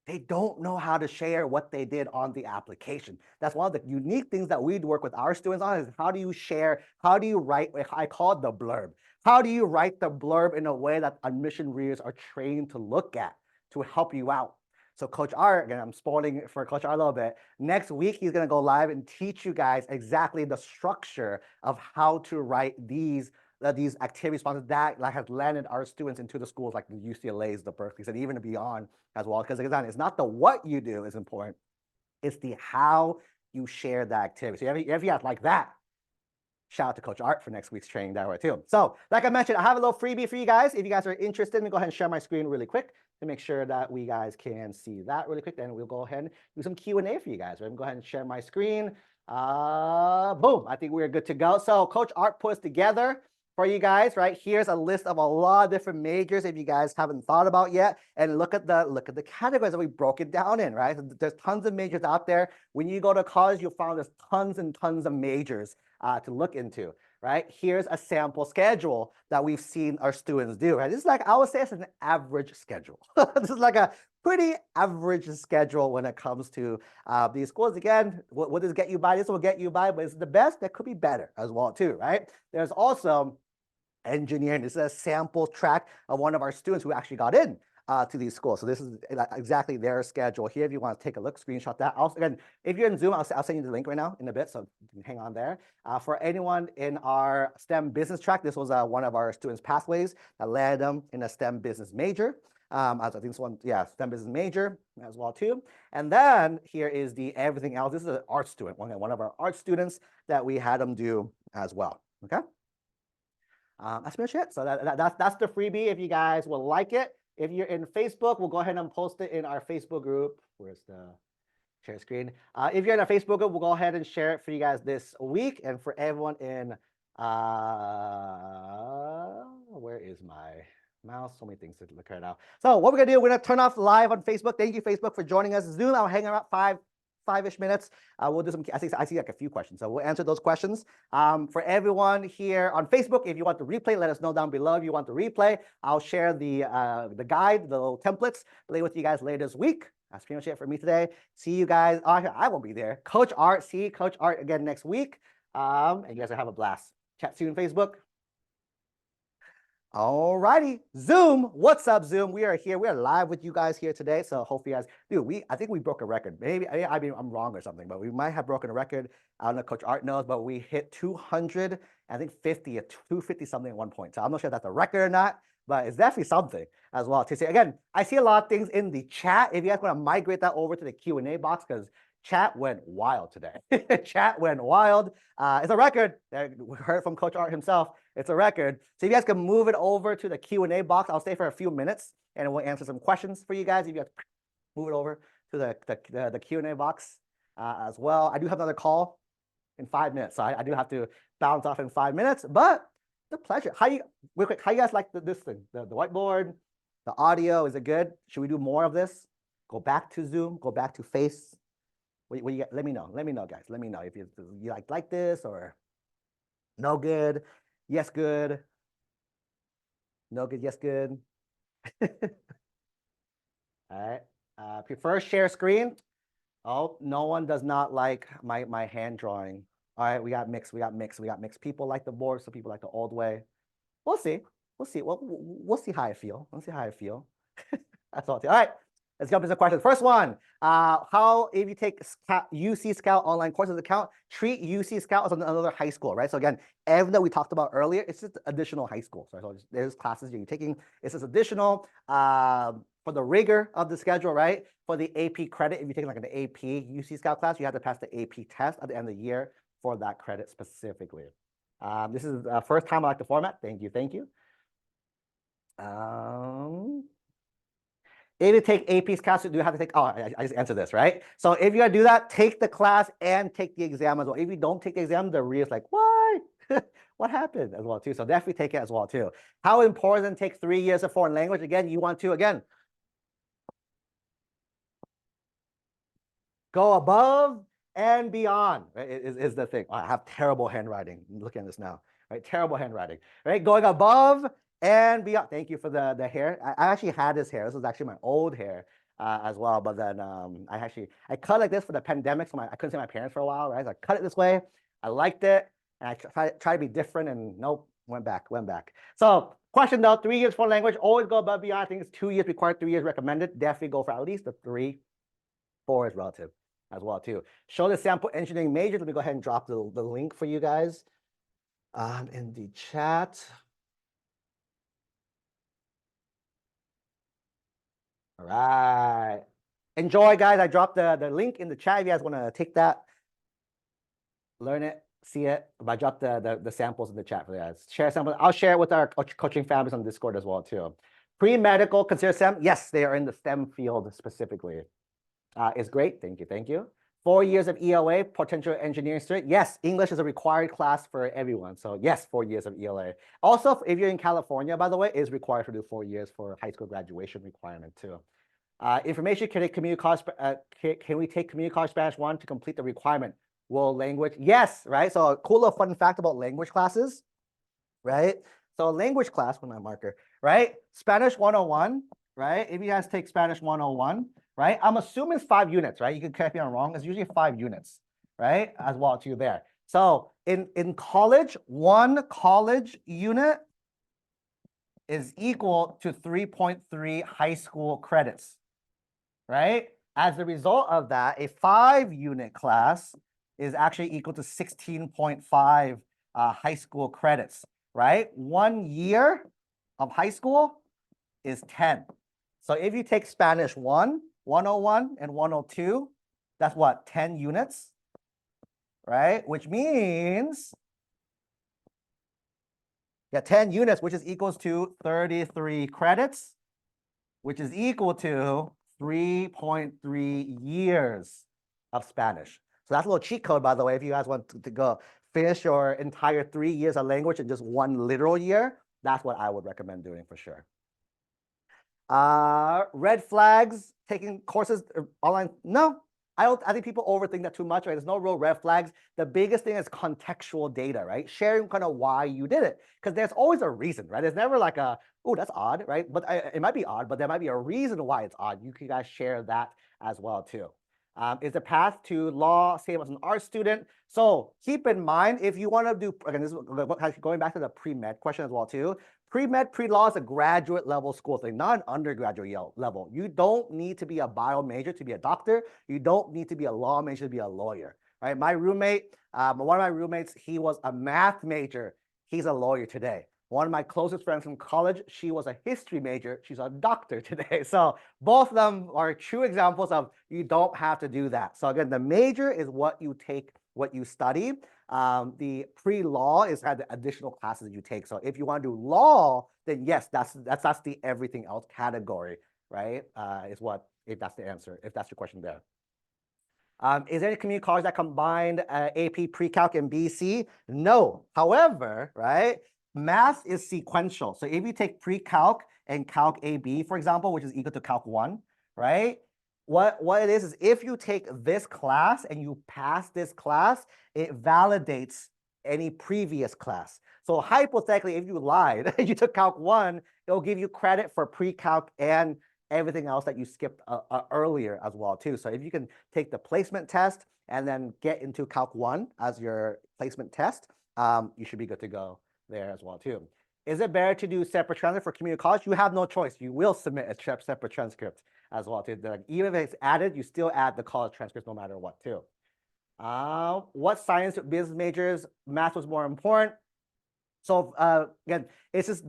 they don't know how to share what they did on the application. That's one of the unique things that we work with our students on is how do you share, how do you write, I call it the blurb. How do you write the blurb in a way that admission readers are trained to look at to help you out? So Coach R, again, I'm spoiling for Coach R a little bit. Next week, he's gonna go live and teach you guys exactly the structure of how to write these activity responses that has landed our students into the schools like the UCLAs, the Berkeleys, and even beyond as well. Because again, it's not the what you do is important, it's the how you share the activity. So if you have like that, shout out to Coach Art for next week's training that way too. So like I mentioned, I have a little freebie for you guys. If you guys are interested, let me go ahead and share my screen really quick to make sure that we guys can see that really quick. Then we'll go ahead and do some Q&A for you guys. Right? Go ahead and share my screen. Boom, I think we're good to go. So Coach Art puts together for you guys, right? Here's a list of a lot of different majors if you guys haven't thought about yet. And look at the categories that we broke it down in, right? There's tons of majors out there. When you go to college, you'll find there's tons and tons of majors to look into, right? Here's a sample schedule that we've seen our students do, right? This is like, I would say it's an average schedule. This is like a pretty average schedule when it comes to these schools. Again, what does get you by? This will get you by, but it's the best. That could be better as well too, right? There's also engineering. This is a sample track of one of our students who actually got in to these schools. So this is exactly their schedule here. If you want to take a look, screenshot that. Also, again, if you're in Zoom, I'll send you the link right now in a bit, so hang on there. For anyone in our STEM business track, this was one of our students' pathways that led them in a STEM business major. I think this one, yeah, STEM business major as well too. And then here is the everything else. This is an art student, one of our art students that we had them do as well, okay? That's pretty much it. So that's the freebie if you guys will like it. If you're in Facebook, we'll go ahead and post it in our Facebook group. Where's the share screen? If you're in our Facebook group, we'll go ahead and share it for you guys this week. And for everyone in, where is my mouse? So many things to look at now. So what we're gonna do, we're gonna turn off live on Facebook. Thank you, Facebook, for joining us. Zoom, I'll hang around five-ish minutes. We'll do some, I see like a few questions, so we'll answer those questions. For everyone here on Facebook, if you want the replay, let us know down below if you want the replay. I'll share the guide, the little templates, play with you guys later this week. That's pretty much it for me today. See you guys. I won't be there. Coach Art, see Coach Art again next week. And you guys will have a blast. Chat soon, Facebook. All righty, Zoom. What's up, Zoom? We are here. We are live with you guys here today. So hopefully, you guys, dude, I think we broke a record. Maybe I mean I'm wrong or something, but we might have broken a record. I don't know, Coach Art knows, but we hit 200, I think 50 or 250 something at one point. So I'm not sure if that's a record or not, but it's definitely something as well. To say again, I see a lot of things in the chat. If you guys want to migrate that over to the Q&A box, because chat went wild today. Chat went wild. It's a record. We heard from Coach Art himself. It's a record. So if you guys can move it over to the Q&A box, I'll stay for a few minutes and we'll answer some questions for you guys. If you guys move it over to the Q&A box as well. I do have another call in 5 minutes, so I do have to bounce off in 5 minutes, but it's a pleasure. Real quick, how you guys like this thing? The whiteboard, the audio, is it good? Should we do more of this? Go back to Zoom, go back to Face. What you let me know. Let me know, guys. Let me know if you like this or no good, yes good, no good, yes good. All right. Prefer share screen. Oh, no one does not like my hand drawing. All right, we got mixed. People like the board, some people like the old way. We'll see. We'll see. We'll see how I feel. That's all. All right. Let's jump into the questions. First one, how if you take UC Scout online courses account, treat UC Scout as another high school, right? So again, everything that we talked about earlier, it's just additional high school. So there's classes you're taking. It's just additional for the rigor of the schedule, right? For the AP credit, if you're taking like an AP UC Scout class, you have to pass the AP test at the end of the year for that credit specifically. This is the first time I like the format. Thank you. If you take AP's class, you do have to take, oh, I just answered this, right? So if you gotta do that, take the class and take the exam as well. If you don't take the exam, the re is like, what? What happened as well too? So definitely take it as well too. How important take 3 years of foreign language? Again, you want to, again, go above and beyond, right, is the thing. I have terrible handwriting. I'm looking at this now, right? Terrible handwriting, right? Going above and beyond. Thank you for the hair. I actually had this hair. This was actually my old hair as well. But then I cut like this for the pandemic, so I couldn't see my parents for a while, right? So I cut it this way. I liked it, and I tried to be different, and nope, went back. So question though, 3 years for language, always go above beyond. I think it's 2 years required, 3 years recommended. Definitely go for at least the 3. 4 is relative as well too. Show the sample engineering majors. Let me go ahead and drop the link for you guys in the chat. All right. Enjoy, guys. I dropped the link in the chat if you guys want to take that, learn it, see it. I dropped the samples in the chat for you guys. Share samples. I'll share it with our coaching families on Discord as well too. Pre-medical, consider STEM. Yes, they are in the STEM field specifically. Is great. Thank you. 4 years of ELA, potential engineering student. Yes, English is a required class for everyone. So yes, 4 years of ELA. Also, if you're in California, by the way, it is required to do 4 years for high school graduation requirement too. Information, can we take community college Spanish 1 to complete the requirement? Will language? Yes, right? So a cool little fun fact about language classes, right? So language class, with my marker, right? Spanish 101, right? If you guys take Spanish 101, right? I'm assuming it's 5 units, right? You can correct me if I'm wrong. It's usually 5 units, right? As well to you there. So in college, 1 college unit is equal to 3.3 high school credits, right? As a result of that, a 5-unit class is actually equal to 16.5 high school credits, right? 1 year of high school is 10. So if you take Spanish 1, 101, and 102, that's what, 10 units, right? Which means, 10 units, which is equals to 33 credits, which is equal to 3.3 years of Spanish. So that's a little cheat code, by the way, if you guys want to go finish your entire 3 years of language in just 1 literal year, that's what I would recommend doing for sure. Red flags, taking courses online. No, I think people overthink that too much, right? There's no real red flags. The biggest thing is contextual data, right? Sharing kind of why you did it, because there's always a reason, right? There's never like a, oh, that's odd, right? But it might be odd, but there might be a reason why it's odd. You can guys share that as well too. Is the path to law same as an art student? So keep in mind, if you want to do, again, this is going back to the pre-med question as well too. Pre-med, pre-law is a graduate level school thing, not an undergraduate level. You don't need to be a bio major to be a doctor. You don't need to be a law major to be a lawyer, right? My roommate, one of my roommates, he was a math major. He's a lawyer today. One of my closest friends from college, she was a history major. She's a doctor today. So both of them are true examples of you don't have to do that. So again, the major is what you take, what you study. The pre-law is the additional classes you take. So if you want to do law, then yes, that's the everything else category, right? If that's the answer, if that's your question there. Is there any community college that combined AP, pre-calc, and BC? No. However, right, math is sequential. So if you take pre-calc and calc AB, for example, which is equal to calc 1, right? What it is if you take this class and you pass this class, it validates any previous class. So hypothetically, if you lied, you took calc 1, it'll give you credit for pre-calc and everything else that you skipped earlier as well too. So if you can take the placement test and then get into calc 1 as your placement test, you should be good to go there as well too. Is it better to do separate transcript for community college? You have no choice. You will submit a separate transcript as well too. Even if it's added, you still add the college transcript no matter what too. What science business majors, math was more important? So again, it's just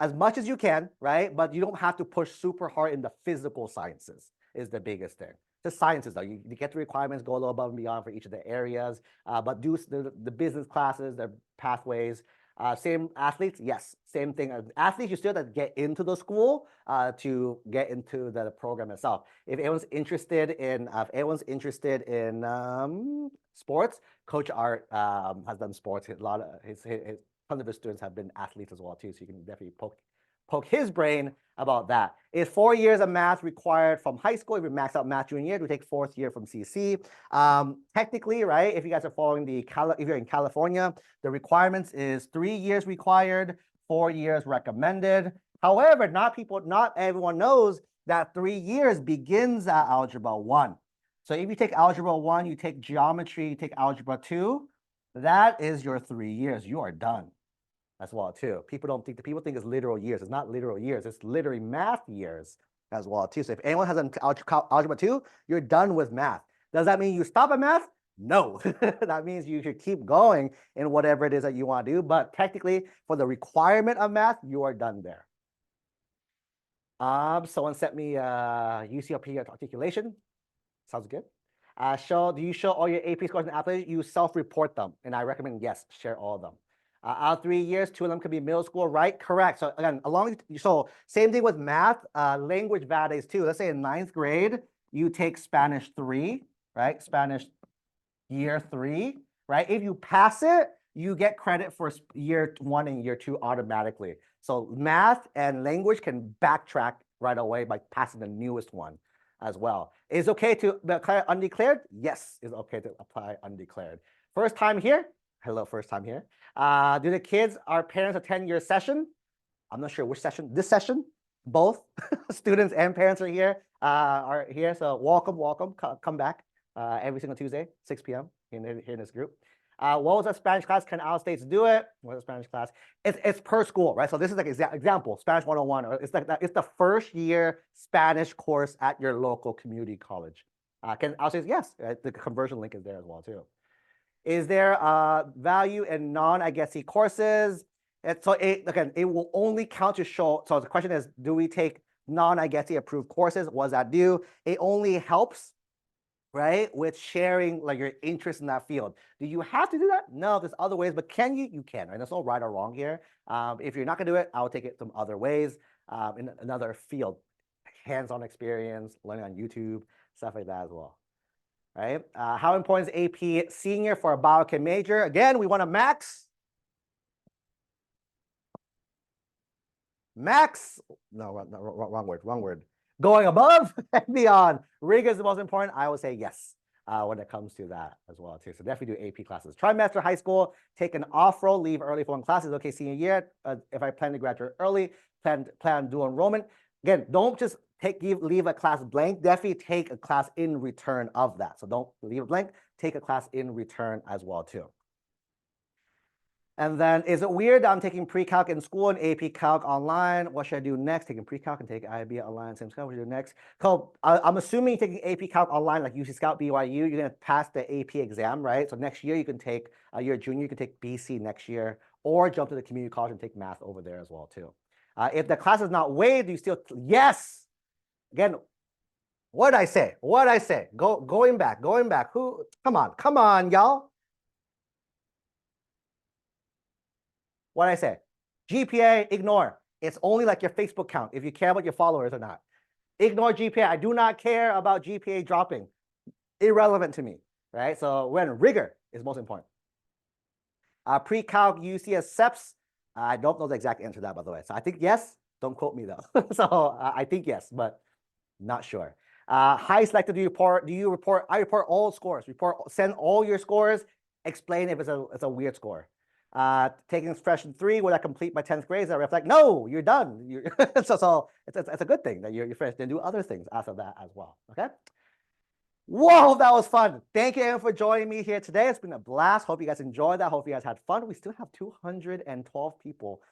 as much as you can, right? But you don't have to push super hard in the physical sciences is the biggest thing. The sciences though, you get the requirements, go a little above and beyond for each of the areas, but do the business classes, the pathways. Same athletes, yes, same thing. Athletes, you still have to get into the school to get into the program itself. If anyone's interested in, sports, Coach Art has done sports. A lot of tons of his students have been athletes as well too. So you can definitely poke his brain about that. Is 4 years of math required from high school? If you max out math junior year, we take 4th year from CC. Technically, right, if you guys are following if you're in California, the requirements is 3 years required, 4 years recommended. However, not everyone knows that 3 years begins at Algebra 1. So if you take Algebra 1, you take Geometry, you take Algebra 2, that is your 3 years. You are done as well too. People think it's literal years. It's not literal years. It's literally math years as well too. So if anyone has an Algebra 2, you're done with math. Does that mean you stop at math? No. That means you should keep going in whatever it is that you want to do. But technically, for the requirement of math, you are done there. Someone sent me UCLP articulation. Sounds good. Do you show all your AP scores and applications? You self-report them, and I recommend yes, share all of them. Out of 3 years, 2 of them could be middle school, right? Correct. So again, so same thing with math, language validates too. Let's say in 9th grade, you take Spanish 3, right? Spanish year 3, right? If you pass it, you get credit for year 1 and year 2 automatically. So math and language can backtrack right away by passing the newest one as well. Is it okay to apply undeclared? Yes, it's okay to apply undeclared. First time here? Hello, first time here. Do the kids, our parents attend your session? I'm not sure which session. This session? Both students and parents are here. So welcome. Come back every single Tuesday, 6 p.m. here in this group. What was a Spanish class? Can out of states do it? What was a Spanish class? It's per school, right? So this is like example, Spanish 101. Or it's like that. It's the first year Spanish course at your local community college. Can out of states? Yes. The conversion link is there as well too. Is there value in non-IGESI courses? It will only count to show. So the question is, do we take non-IGESI approved courses? What does that do? It only helps, right, with sharing like your interest in that field. Do you have to do that? No, there's other ways, but can you? You can, right? There's no right or wrong here. If you're not gonna do it, I'll take it some other ways in another field, hands-on experience, learning on YouTube, stuff like that as well. Right? How important is AP senior for a biochem major? Again, we want to max. No, wrong word. Going above and beyond. Rigor is the most important. I would say yes when it comes to that as well too. So definitely do AP classes. Trimester high school, take an off-roll, leave early for one classes. Okay, senior year. If I plan to graduate early, plan dual enrollment. Again, don't just leave a class blank. Definitely take a class in return of that. So don't leave it blank. Take a class in return as well too. And then, is it weird that I'm taking pre-calc in school and AP calc online? What should I do next? Taking pre-calc and take IB online, same stuff. What should I do next? So I'm assuming you're taking AP calc online, like UC Scout, BYU. You're gonna pass the AP exam, right? So next year you can take, you're a junior, you can take BC next year, or jump to the community college and take math over there as well too. If the class is not waived, you still, yes. Again, what did I say? Going back. Who? Come on, y'all. What did I say? GPA, ignore. It's only like your Facebook count if you care about your followers or not. Ignore GPA. I do not care about GPA dropping. Irrelevant to me, right? So when rigor is most important. Pre-calc UC accepts. I don't know the exact answer to that, by the way. So I think yes. Don't quote me though. So I think yes, but not sure. High selected, do you report? I report all scores. Send all your scores. Explain if it's a weird score. Taking expression 3, will I complete my 10th grade? Does that reflect? No, you're done. So it's a good thing that you're finished. Then do other things after that as well. Okay. Whoa, that was fun. Thank you, everyone, for joining me here today. It's been a blast. Hope you guys enjoyed that. Hope you guys had fun. We still have 212 people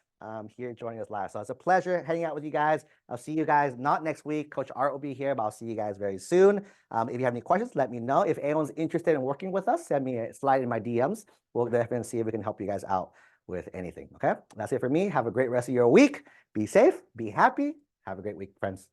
here joining us live. So it's a pleasure hanging out with you guys. I'll see you guys not next week. Coach Art will be here, but I'll see you guys very soon. If you have any questions, let me know. If anyone's interested in working with us, send me a slide in my DMs. We'll definitely see if we can help you guys out with anything. Okay, that's it for me. Have a great rest of your week. Be safe, be happy. Have a great week, friends.